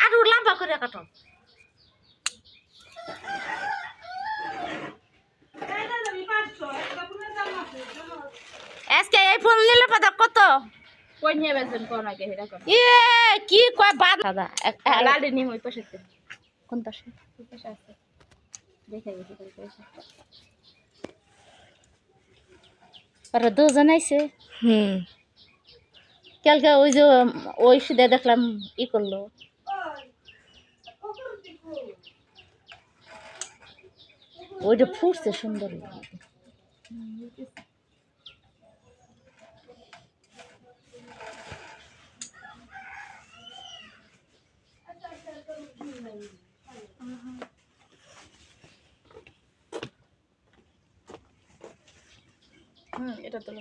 আর লম্বা করে কাটো। আজকে এই ফুল নিলে পাতা কত? কই নিয়ে বেছেন কোন আগে হেডা কোন? কি কয় বাদ দাদা লাল নি হই পাশেতে। কোন পাশে? ওই পাশে আছে। দেখে গেছি কই পাশে। আর দুজন আইছে। কালকে ওই যে ওই সুদে দেখলাম ই করলো। ওইটা ফুটছে সুন্দর। এটা তো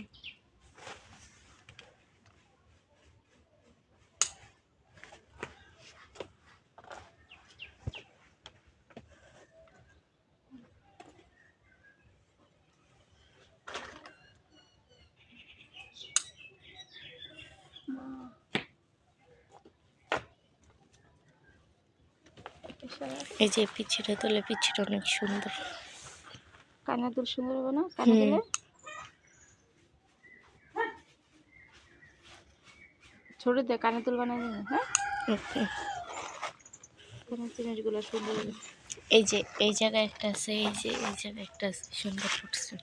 এই যে পিছিটা তোলে, পিছিটা অনেক সুন্দর। কানে দুল সুন্দর হবে না? কানে দিলে ছোট দিয়ে কানে দুল বানাই দিন। হ্যাঁ, কানের জিনিসগুলো সুন্দর হবে। এই যে এই জায়গায় একটা আছে, এই যে এই জায়গায় একটা আছে, সুন্দর ফুটছে।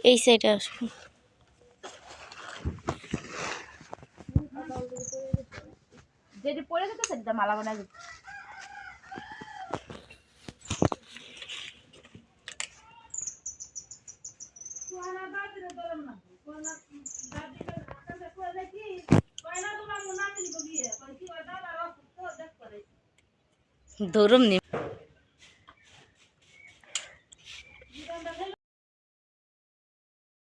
এই সাইডে আসুন। যেটি পরে যেতে সেটা মালা বানাই দিতে। ধরুম নি